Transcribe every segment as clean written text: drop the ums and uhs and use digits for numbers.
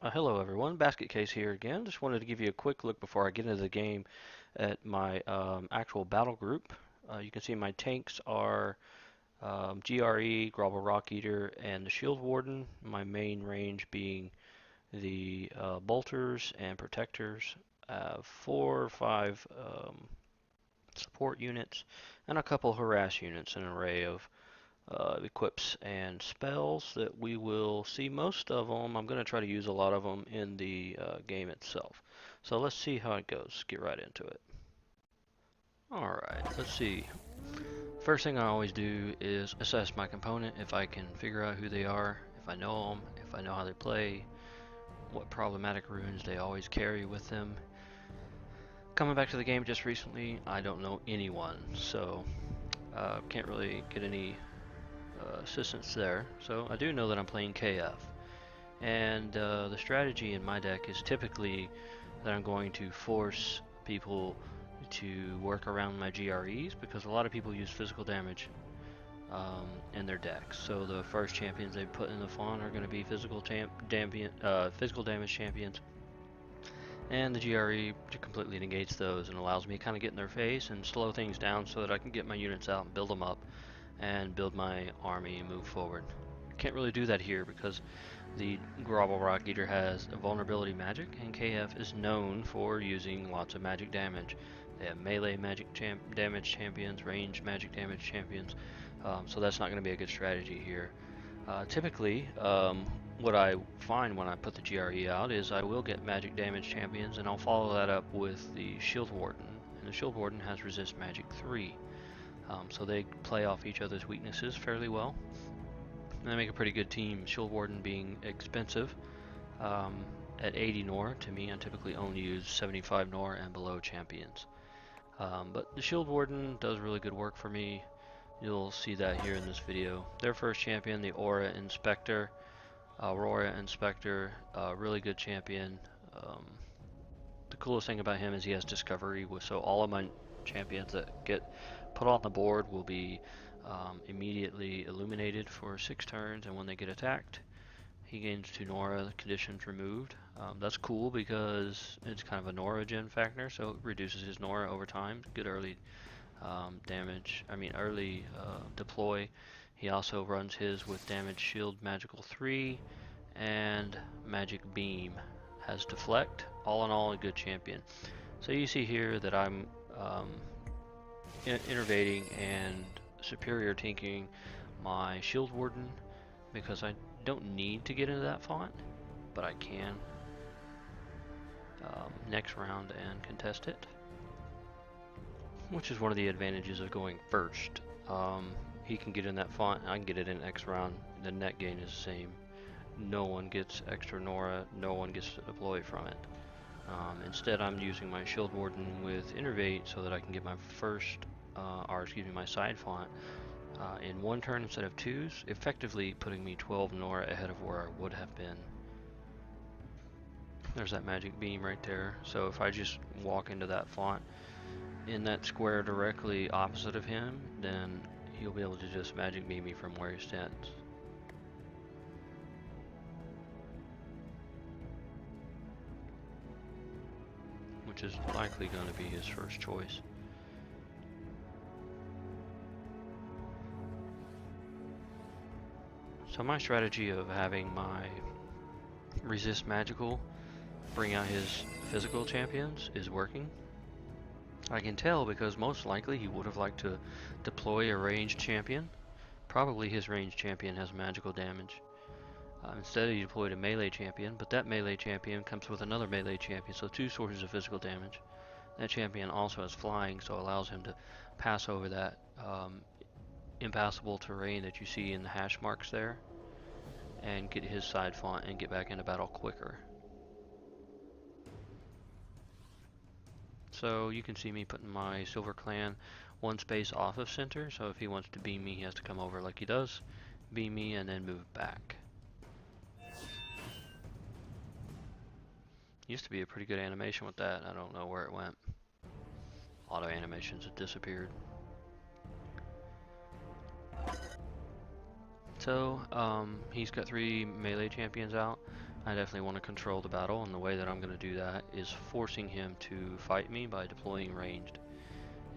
Hello everyone, Baskitkase here again. Just wanted to give you a quick look before I get into the game at my actual battle group. You can see my tanks are GRE, Grobble Rock Eater, and the Shield Warden. My main range being the Bolters and Protectors. 4 or 5 support units, and a couple harass units, an array of equips and spells that we will see most of them. I'm going to try to use a lot of them in the game itself. So let's see how it goes. Get right into it. Alright, let's see. First thing I always do is assess my component if I can figure out who they are, if I know them, if I know how they play, what problematic runes they always carry with them. Coming back to the game just recently, I don't know anyone, so can't really get any assistance there. So I do know that I'm playing KF. And the strategy in my deck is typically that I'm going to force people to work around my GREs because a lot of people use physical damage in their decks. So the first champions they put in the font are going to be physical damage champions. And the GRE completely negates those and allows me to kind of get in their face and slow things down so that I can get my units out and build them up and build my army and move forward. Can't really do that here because the Grobble Rock Eater has a vulnerability magic, and KF is known for using lots of magic damage. They have melee magic damage champions, range magic damage champions, so that's not going to be a good strategy here. Typically, what I find when I put the GRE out is I will get magic damage champions, and I'll follow that up with the Shield Warden, and the Shield Warden has resist magic 3. So they play off each other's weaknesses fairly well. And they make a pretty good team, Shield Warden being expensive. At 80 Nora, to me, I typically only use 75 Nora and below champions. But the Shield Warden does really good work for me. You'll see that here in this video. Their first champion, the Aurora Inspector. Really good champion. The coolest thing about him is he has Discovery, so all of my champions that get put on the board will be immediately illuminated for 6 turns, and when they get attacked, he gains 2 Nora, conditions removed. That's cool because it's kind of a Nora gen factor, so it reduces his Nora over time. Good early early deploy. He also runs his with damage shield magical 3 and magic beam. Has deflect. All in all, a good champion. So you see here that I'm innovating and superior tinking my Shield Warden because I don't need to get into that font, but I can next round and contest it, which is one of the advantages of going first. He can get in that font, I can get it in next round. The net gain is the same. No one gets extra Nora, no one gets to deploy from it. Instead, I'm using my Shield Warden with Innervate so that I can get my my side font in 1 turn instead of 2s, effectively putting me 12 Nora ahead of where I would have been. There's that magic beam right there. So if I just walk into that font in that square directly opposite of him, then he'll be able to just magic beam me from where he stands. Which is likely going to be his first choice. So my strategy of having my resist magical bring out his physical champions is working. I can tell because most likely he would have liked to deploy a ranged champion. Probably his ranged champion has magical damage. Instead he deployed a melee champion, but that melee champion comes with another melee champion, so 2 sources of physical damage. That champion also has flying, so it allows him to pass over that impassable terrain that you see in the hash marks there and get his side font and get back into battle quicker. So you can see me putting my Silver Clan 1 space off of center, so if he wants to beam me, he has to come over like he does, beam me, and then move back. Used to be a pretty good animation with that. I don't know where it went. A lot of animations have disappeared. So he's got 3 melee champions out. I definitely want to control the battle, and the way that I'm going to do that is forcing him to fight me by deploying ranged.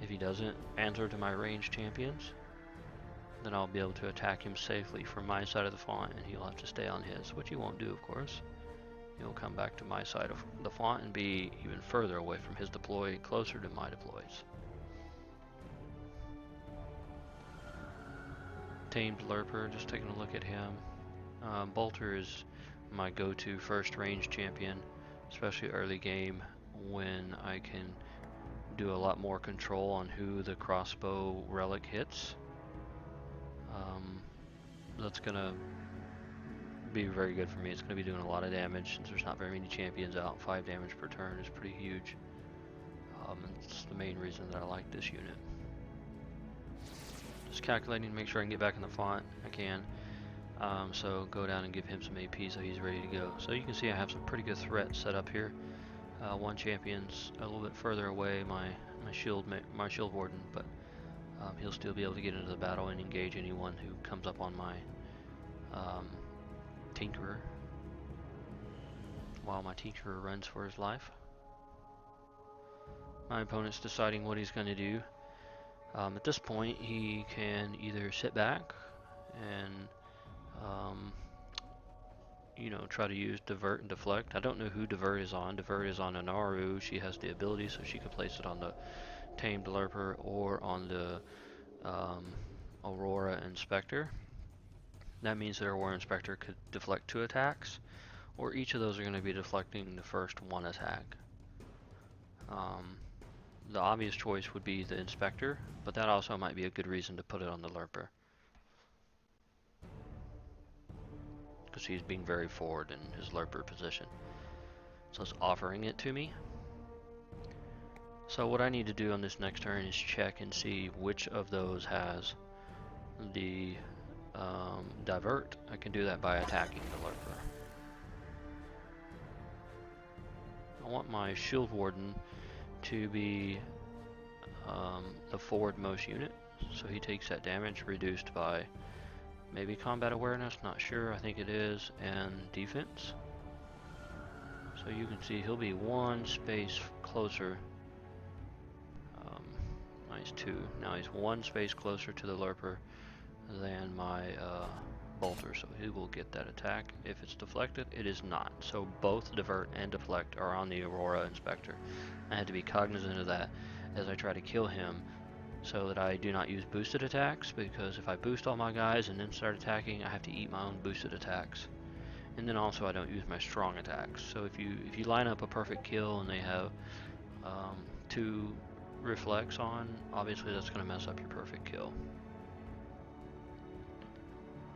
If he doesn't answer to my ranged champions, then I'll be able to attack him safely from my side of the font, and he'll have to stay on his, which he won't do, of course. He'll come back to my side of the font and be even further away from his deploy, closer to my deploys. Tamed Lurper, just taking a look at him. Bolter is my go-to first range champion, especially early game when I can do a lot more control on who the crossbow relic hits. That's gonna be very good for me. It's gonna be doing a lot of damage since there's not very many champions out. 5 damage per turn is pretty huge. It's the main reason that I like this unit. Just calculating to make sure I can get back in the font. I can. So go down and give him some AP so he's ready to go. So you can see I have some pretty good threats set up here. One champion's a little bit further away, my shield warden, but he'll still be able to get into the battle and engage anyone who comes up on my Tinkerer, while my Tinkerer runs for his life. My opponent's deciding what he's going to do. At this point, he can either sit back and you know, try to use divert and deflect. I don't know who divert is on. Divert is on Anaru. She has the ability, so she can place it on the Tamed Lurper or on the Aurora Inspector. That means that Aurora Inspector could deflect 2 attacks, or each of those are going to be deflecting the first 1 attack. The obvious choice would be the Inspector, but that also might be a good reason to put it on the Lurper, because he's being very forward in his Lurper position. So it's offering it to me. So what I need to do on this next turn is check and see which of those has the divert. I can do that by attacking the Lurper. I want my Shield Warden to be the forwardmost unit, so he takes that damage reduced by maybe combat awareness, not sure, I think it is, and defense. So you can see he'll be 1 space closer. He's 2. Now he's 1 space closer to the Lurper than my Bolter, so he will get that attack. If it's deflected, it is not. So both divert and deflect are on the Aurora Inspector. I had to be cognizant of that as I try to kill him, so that I do not use boosted attacks, because if I boost all my guys and then start attacking, I have to eat my own boosted attacks. And then also I don't use my strong attacks. So if you line up a perfect kill and they have 2 reflects on, obviously that's going to mess up your perfect kill.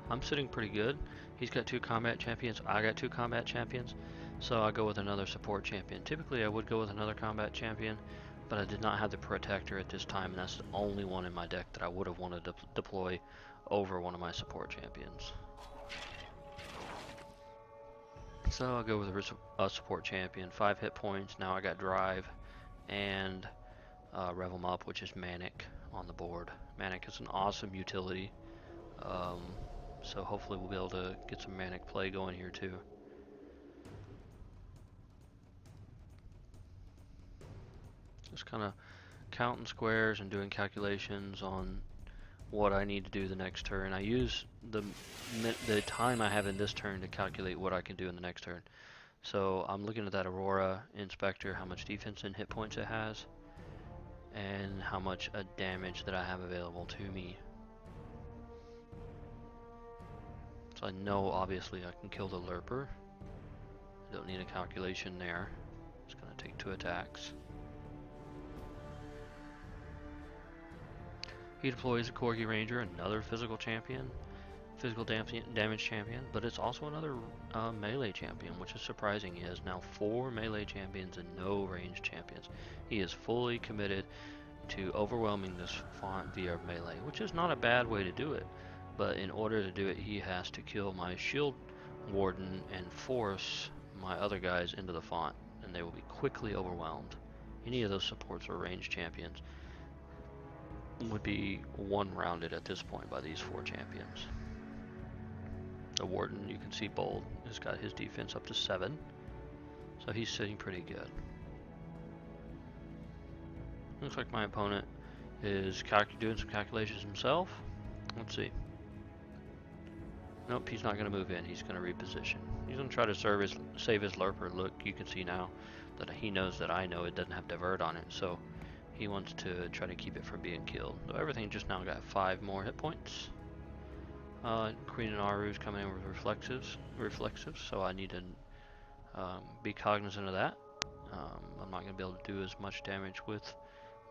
I'm sitting pretty good. He's got 2 combat champions, I got 2 combat champions, so I go with another support champion. Typically I would go with another combat champion, but I did not have the protector at this time, and that's the only one in my deck that I would have wanted to deploy over one of my support champions. So I'll go with a support champion. 5 hit points. Now I got drive and rev them up, which is Manic on the board. Manic is an awesome utility, so hopefully we'll be able to get some Manic play going here too. Just kind of counting squares and doing calculations on what I need to do the next turn. I use the time I have in this turn to calculate what I can do in the next turn. So I'm looking at that Aurora Inspector, how much defense and hit points it has, and how much damage that I have available to me. So I know obviously I can kill the Lurper. I don't need a calculation there. It's going to take 2 attacks. He deploys a Corgi Ranger, another physical champion, physical damage champion, but it's also another melee champion, which is surprising. He has now 4 melee champions and no ranged champions. He is fully committed to overwhelming this font via melee, which is not a bad way to do it, but in order to do it, he has to kill my Shield Warden and force my other guys into the font, and they will be quickly overwhelmed. Any of those supports or ranged champions would be 1-rounded at this point by these 4 champions. The Warden, you can see bold, has got his defense up to 7. So he's sitting pretty good. Looks like my opponent is doing some calculations himself. Let's see. Nope, he's not going to move in. He's going to reposition. He's going to try to save his lurper. Look, you can see now that he knows that I know it doesn't have divert on it, so he wants to try to keep it from being killed. So everything just now got 5 more hit points. Queen and Aru's coming in with reflexives, so I need to be cognizant of that. I'm not going to be able to do as much damage with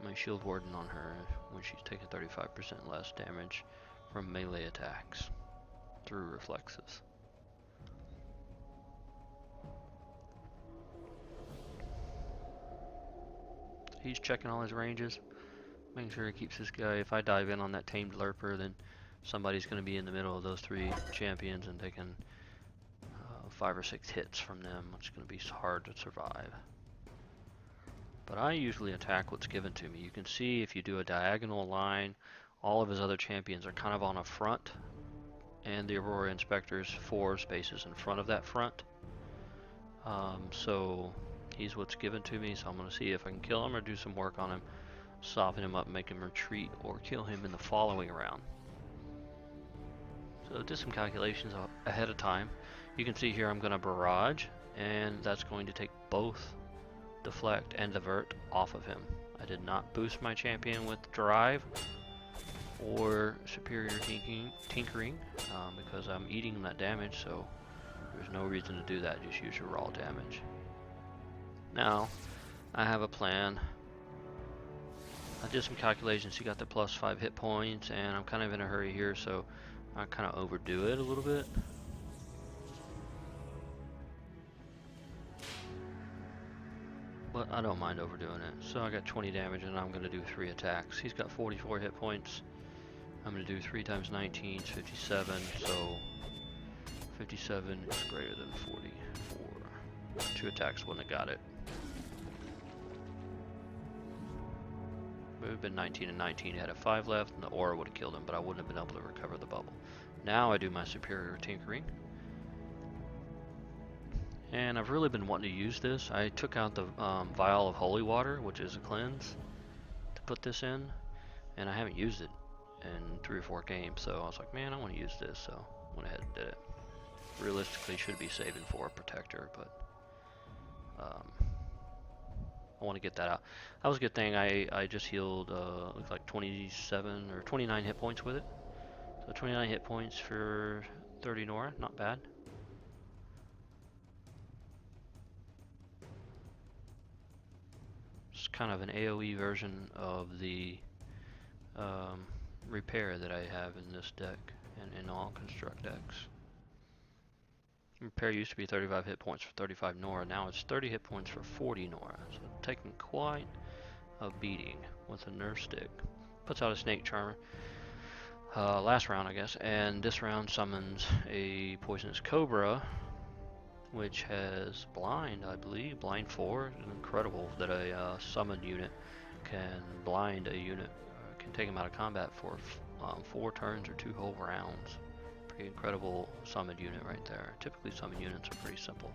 my shield warden on her when she's taking 35% less damage from melee attacks through reflexes. He's checking all his ranges, making sure he keeps this guy. If I dive in on that tamed lurper, then somebody's going to be in the middle of those 3 champions and taking 5 or 6 hits from them. It's going to be hard to survive. But I usually attack what's given to me. You can see if you do a diagonal line, all of his other champions are kind of on a front, and the Aurora Inspector's 4 spaces in front of that front. So he's what's given to me, so I'm going to see if I can kill him or do some work on him, soften him up, make him retreat, or kill him in the following round. So did some calculations ahead of time. You can see here I'm going to barrage, and that's going to take both deflect and divert off of him. I did not boost my champion with drive or superior tinkering because I'm eating that damage, so there's no reason to do that. Just use your raw damage. Now I have a plan. I did some calculations. He got the plus 5 hit points, and I'm kind of in a hurry here, so I kind of overdo it a little bit. But I don't mind overdoing it. So I got 20 damage, and I'm going to do 3 attacks. He's got 44 hit points. I'm going to do 3 times 19 is 57, so 57 is greater than 44. 2 attacks wouldn't have got it. It would have been 19 and 19. He had a 5 left, and the aura would have killed him, but I wouldn't have been able to recover the bubble. Now I do my superior tinkering. And I've really been wanting to use this. I took out the vial of holy water, which is a cleanse, to put this in, and I haven't used it in 3 or 4 games, so I was like, man, I want to use this, so I went ahead and did it. Realistically, should be saving for a protector, but I want to get that out. That was a good thing. I just healed looks like 27 or 29 hit points with it. So 29 hit points for 30 Nora, not bad. It's kind of an AoE version of the repair that I have in this deck and in all construct decks. Repair used to be 35 hit points for 35 Nora, now it's 30 hit points for 40 Nora. So taking quite a beating with a nerf stick. Puts out a snake charmer. Last round, I guess, and this round summons a poisonous cobra, which has blind, I believe, blind 4. It's incredible that a summoned unit can blind a unit, can take him out of combat for 4 turns or 2 whole rounds. Pretty incredible summoned unit right there. Typically summoned units are pretty simple.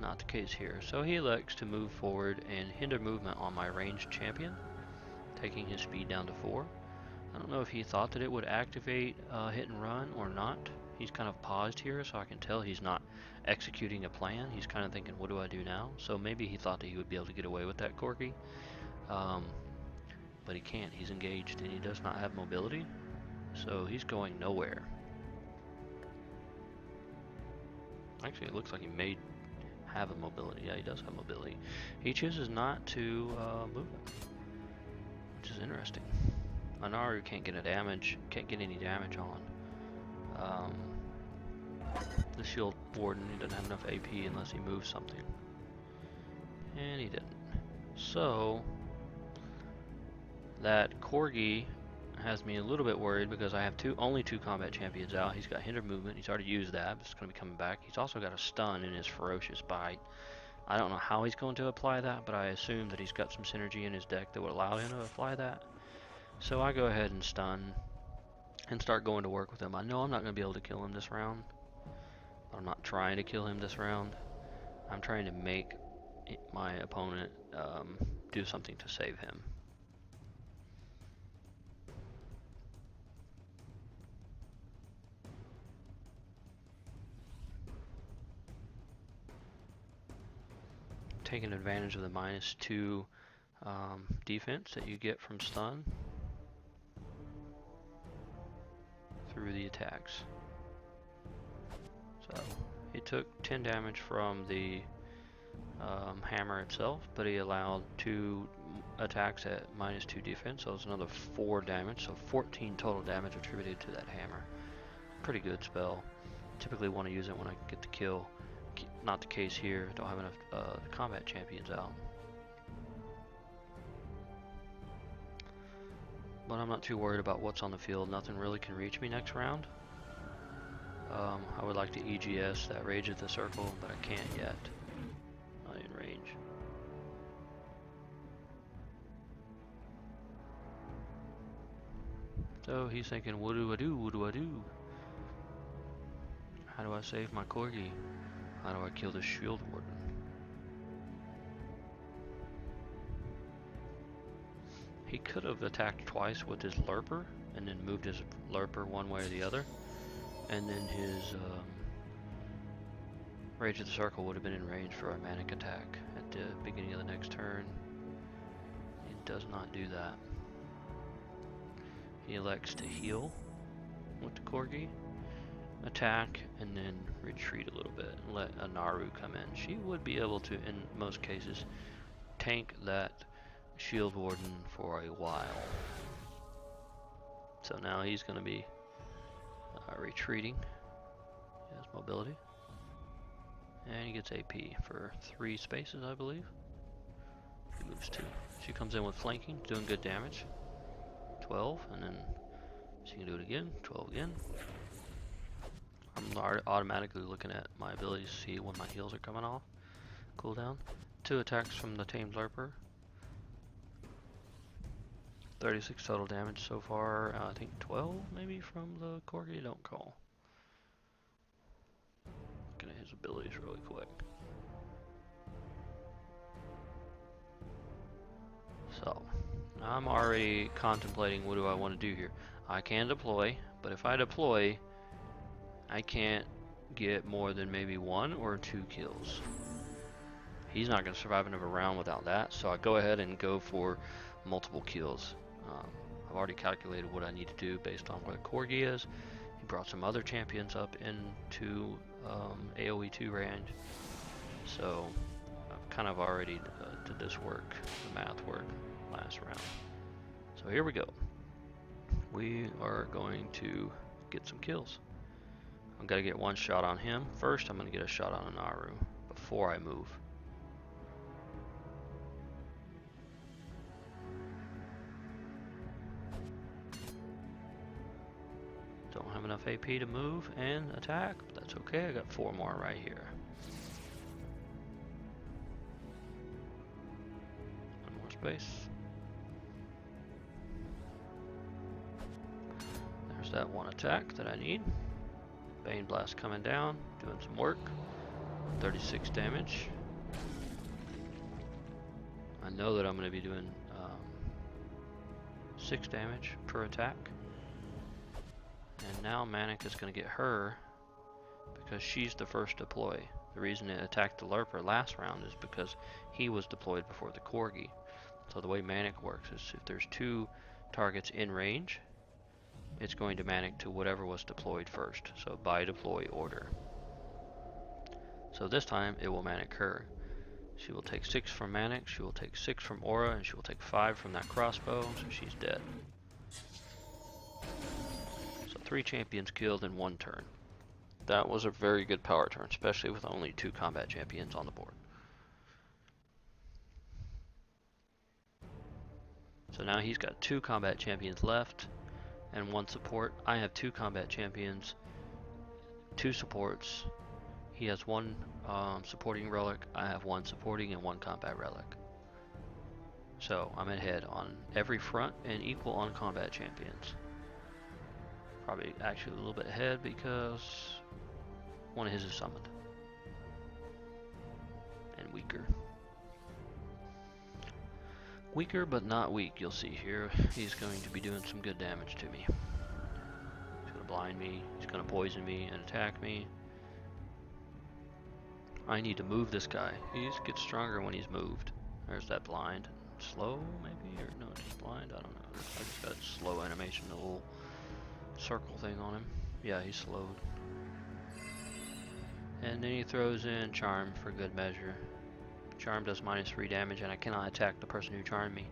Not the case here. So he elects to move forward and hinder movement on my ranged champion, taking his speed down to 4. I don't know if he thought that it would activate hit and run or not. He's kind of paused here, so I can tell he's not executing a plan. He's kind of thinking, what do I do now? So maybe he thought that he would be able to get away with that Corgi. But he can't. He's engaged and he does not have mobility. So he's going nowhere. Actually, it looks like he may have a mobility. Yeah, he does have mobility. He chooses not to move it, which is interesting. Anaru can't get any damage on. The shield warden, he doesn't have enough AP unless he moves something. And he didn't. So that Corgi has me a little bit worried because I have only two combat champions out. He's got hinder movement. He's already used that. It's going to be coming back. He's also got a stun in his ferocious bite. I don't know how he's going to apply that, but I assume that he's got some synergy in his deck that would allow him to apply that. So I go ahead and stun. and start going to work with him. I know I'm not going to be able to kill him this round, but I'm not trying to kill him this round. I'm trying to make my opponent do something to save him. Taking advantage of the -2 defense that you get from stun through the attacks. So he took 10 damage from the hammer itself, but he allowed 2 attacks at -2 defense, so it's another 4 damage, so 14 total damage attributed to that hammer. Pretty good spell. Typically want to use it when I get the kill. Not the case here, don't have enough combat champions out. But I'm not too worried about what's on the field. Nothing really can reach me next round. I would like to EGS that Rage of the Circle, but I can't yet. Not in range. So he's thinking, what do I do? What do I do? How do I save my corgi? How do I kill the shield warden? He could have attacked twice with his Lurper and then moved his Lurper one way or the other, and then his Rage of the Circle would have been in range for a manic attack at the beginning of the next turn. He does not do that. He elects to heal with the corgi, attack, and then retreat a little bit and let a Naru come in. She would be able to, in most cases, tank that shield warden for a while. So now he's going to be retreating. He has mobility. And he gets AP for 3 spaces, I believe. He moves 2. She comes in with flanking, doing good damage. 12, and then she can do it again. 12 again. I'm automatically looking at my ability to see when my heals are coming off. Cooldown. 2 attacks from the tamed Lurper. 36 total damage so far. I think 12 maybe from the corgi. Don't call. Looking at his abilities really quick. So I'm already contemplating what do I want to do here. I can deploy, but if I deploy, I can't get more than maybe 1 or 2 kills. He's not going to survive another round without that, so I go ahead and go for multiple kills. I've already calculated what I need to do based on where the corgi is. He brought some other champions up into AoE 2 range, so I've kind of already did this work, the math work, last round. So here we go. We are going to get some kills. I've got to get 1 shot on him. First, I'm going to get a shot on a Naru before I move. Don't have enough AP to move and attack, but that's okay. I got 4 more right here. 1 more space. There's that 1 attack that I need. Bane Blast coming down, doing some work. 36 damage. I know that I'm going to be doing 6 damage per attack. And now Manic is going to get her because she's the first deploy. The reason it attacked the Lurper last round is because he was deployed before the corgi. So the way Manic works is if there's 2 targets in range, it's going to Manic to whatever was deployed first. So by deploy order. So this time it will Manic her. She will take 6 from Manic, she will take 6 from Aura, and she will take 5 from that crossbow, so she's dead. 3 champions killed in 1 turn. That was a very good power turn, especially with only 2 combat champions on the board. So now he's got 2 combat champions left and 1 support. I have 2 combat champions, 2 supports. He has 1 supporting relic. I have 1 supporting and 1 combat relic. So I'm ahead on every front and equal on combat champions. Probably actually a little bit ahead because one of his is summoned. And weaker. Weaker but not weak, you'll see here. He's going to be doing some good damage to me. He's going to blind me, he's going to poison me and attack me. I need to move this guy. He gets stronger when he's moved. There's that blind. Slow, maybe? Or no, just blind? I don't know. I just got a slow animation, a little circle thing on him. Yeah, he's slowed. And then he throws in Charm for good measure. Charm does -3 damage, and I cannot attack the person who charmed me.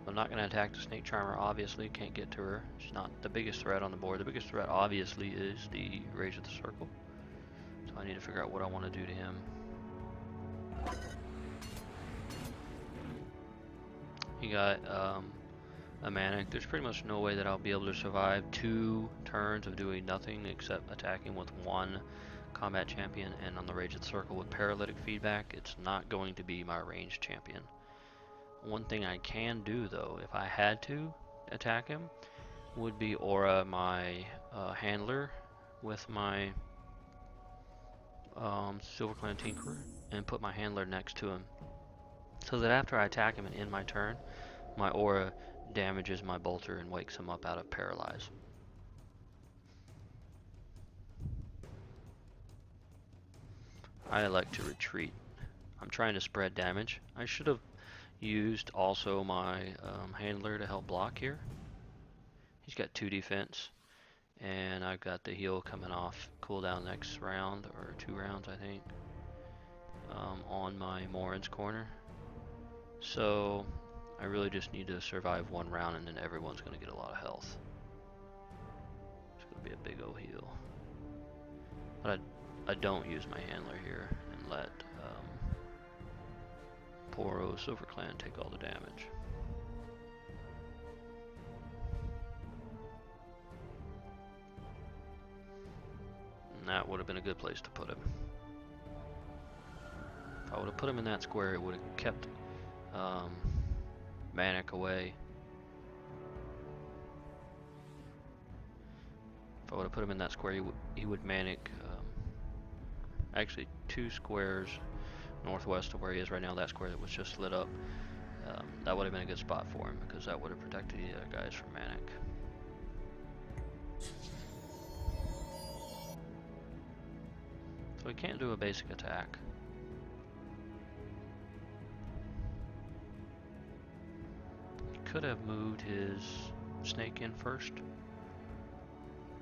I'm not going to attack the Snake Charmer, obviously. Can't get to her. She's not the biggest threat on the board. The biggest threat, obviously, is the Rage of the Circle. So I need to figure out what I want to do to him. He got a Manic. There's pretty much no way that I'll be able to survive 2 turns of doing nothing except attacking with 1 combat champion, and on the Rage of the Circle with paralytic feedback, it's not going to be my ranged champion. One thing I can do, though, if I had to attack him, would be aura my handler with my Silver Clan Tinkerer and put my handler next to him, so that after I attack him and end my turn, my aura damages my bolter and wakes him up out of paralyze. I like to retreat. I'm trying to spread damage. I should have used also my handler to help block here. He's got 2 defense, and I've got the heal coming off cooldown next round, or 2 rounds I think, on my Morin's corner. So I really just need to survive 1 round, and then everyone's going to get a lot of health. It's going to be a big old heal. But I don't use my handler here and let poor old Silver Clan take all the damage. And that would have been a good place to put him. If I would have put him in that square, it would have kept Manic away. If I would have put him in that square, he would Manic actually 2 squares northwest of where he is right now, that square that was just lit up. That would have been a good spot for him, because that would have protected the other guys from Manic. So he can't do a basic attack. He could have moved his snake in first,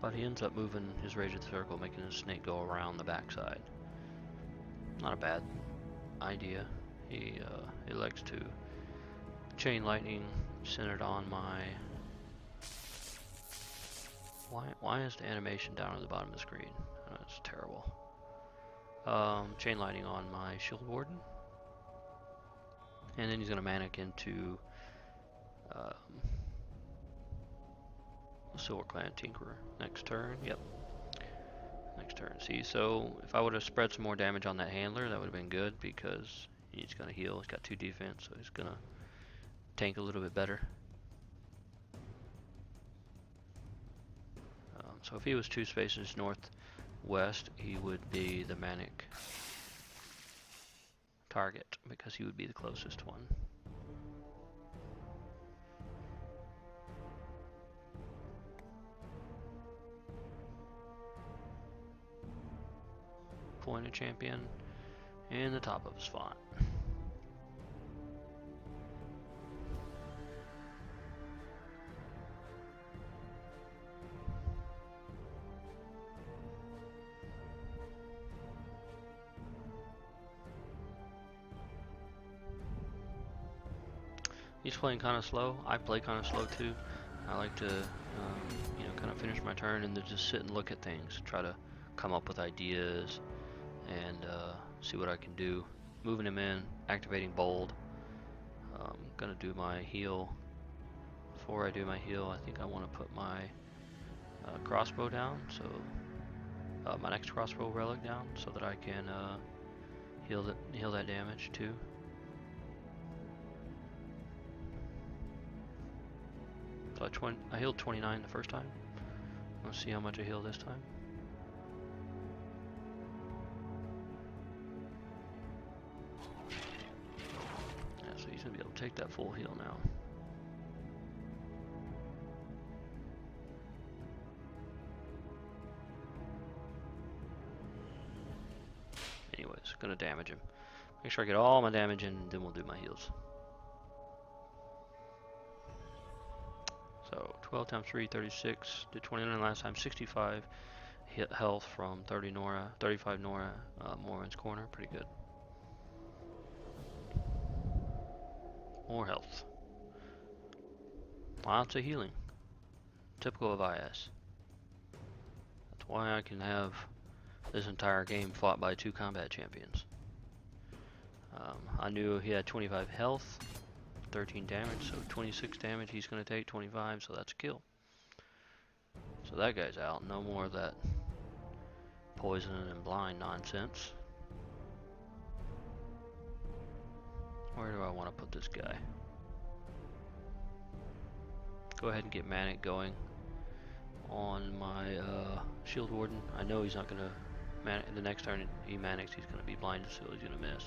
but he ends up moving his Rage of the Circle, making his snake go around the backside. Not a bad idea. He elects to Chain Lightning centered on my... Why is the animation down at the bottom of the screen? Oh, that's terrible. Chain Lightning on my Shield Warden. And then he's going to Manic into Silver Clan Tinkerer. Next turn, yep. Next turn. See, so if I would have spread some more damage on that handler, that would have been good, because he's going to heal. He's got 2 defense, so he's going to tank a little bit better. So if he was 2 spaces northwest, he would be the Manic target, because he would be the closest one. Point a champion in the top of his font. He's playing kind of slow. I play kind of slow too. I like to, you know, kind of finish my turn and then just sit and look at things, try to come up with ideas, and see what I can do. Moving him in, activating bold. Gonna do my heal. Before I do my heal, I think I want to put my crossbow down, so my next crossbow relic down, so that I can heal that damage too. So I healed 29 the first time. Let's see how much I heal this time. Yeah, so he's gonna be able to take that full heal now. Anyways, gonna damage him. Make sure I get all my damage in, and then we'll do my heals. So 12 times 3, 36. Did 29 last time, 65 health from 30 Nora, 35 Nora, Morin's corner. Pretty good. More health. Lots of healing. Typical of IS. That's why I can have this entire game fought by 2 combat champions. I knew he had 25 health, 13 damage, so 26 damage he's going to take, 25, so that's a kill. So that guy's out. No more of that poison and blind nonsense. Where do I want to put this guy? Go ahead and get Manic going on my Shield Warden. I know he's not going to, the next turn he Manics, he's going to be blinded, so he's going to miss.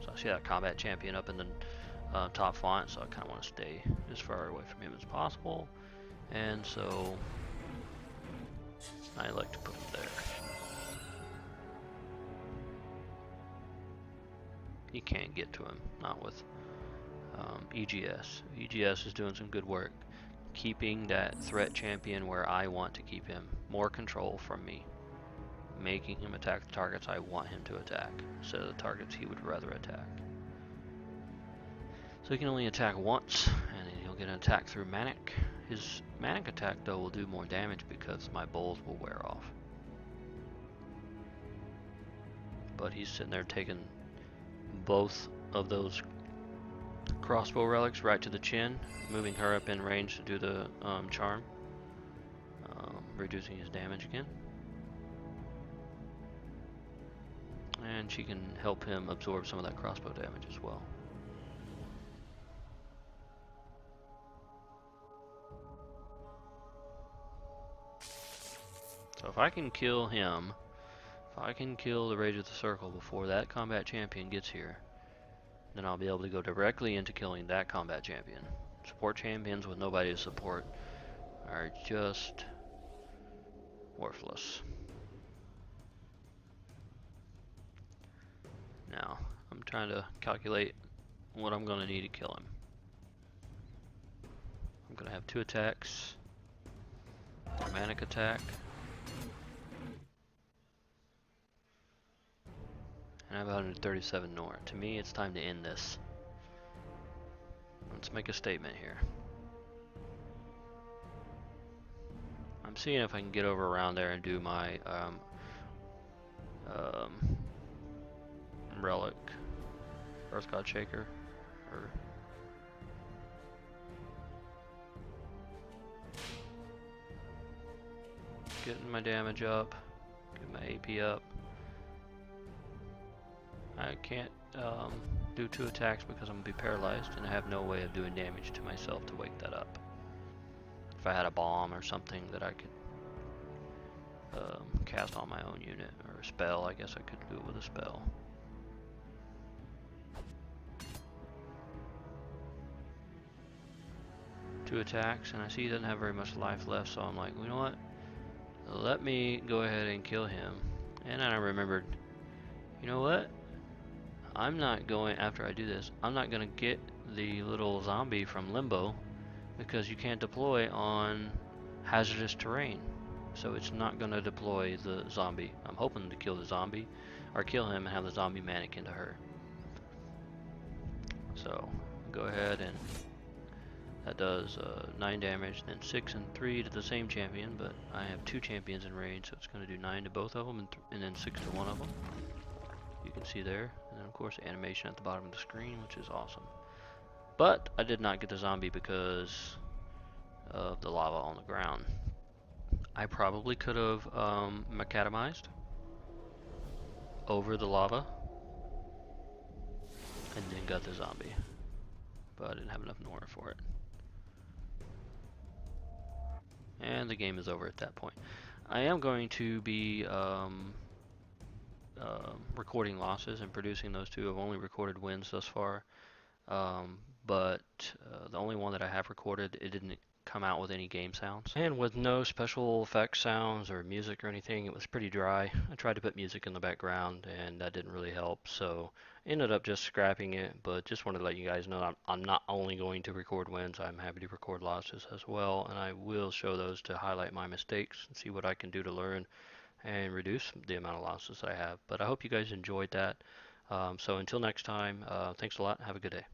So I see that combat champion up in the top font, so I kind of want to stay as far away from him as possible. And so I like to put him there. You can't get to him, not with EGS. EGS is doing some good work, keeping that threat champion where I want to keep him. More control from me. Making him attack the targets I want him to attack, instead of the targets he would rather attack. So he can only attack once, and then he'll get an attack through Manic. His Manic attack, though, will do more damage because my bowls will wear off. But he's sitting there taking both of those crossbow relics right to the chin, moving her up in range to do the charm, reducing his damage again. And she can help him absorb some of that crossbow damage as well. So if I can kill him, if I can kill the Rage of the Circle before that combat champion gets here, then I'll be able to go directly into killing that combat champion. Support champions with nobody to support are just worthless. Now, I'm trying to calculate what I'm going to need to kill him. I'm going to have 2 attacks, a Manic attack, and I have 137 Nora. To me, it's time to end this. Let's make a statement here. I'm seeing if I can get over around there and do my relic, Earth God Shaker, or getting my damage up, get my AP up. I can't do 2 attacks because I'm gonna be paralyzed, and I have no way of doing damage to myself to wake that up. If I had a bomb or something that I could cast on my own unit, or a spell, I guess I could do it with a spell. Two attacks, and I see he doesn't have very much life left, so I'm like, you know what? Let me go ahead and kill him. And then I remembered, you know what? I'm not going, after I do this, I'm not going to get the little zombie from Limbo, because you can't deploy on hazardous terrain. So it's not going to deploy the zombie. I'm hoping to kill the zombie, or kill him and have the zombie Manic into her. So, go ahead and that does 9 damage, then 6 and 3 to the same champion, but I have 2 champions in range, so it's going to do 9 to both of them, and then 6 to one of them. You can see there, and then of course animation at the bottom of the screen, which is awesome. But I did not get the zombie because of the lava on the ground. I probably could have macadamized over the lava and then got the zombie, but I didn't have enough Nora for it. and the game is over at that point. I am going to be recording losses and producing those two. I've only recorded wins thus far, um, but the only one that I have recorded, it didn't come out with any game sounds. And with no special effects sounds or music or anything, it was pretty dry. I tried to put music in the background and that didn't really help, so ended up just scrapping it, but just wanted to let you guys know I'm not only going to record wins, I'm happy to record losses as well, and I will show those to highlight my mistakes and see what I can do to learn and reduce the amount of losses I have. But I hope you guys enjoyed that. So until next time, thanks a lot. Have a good day.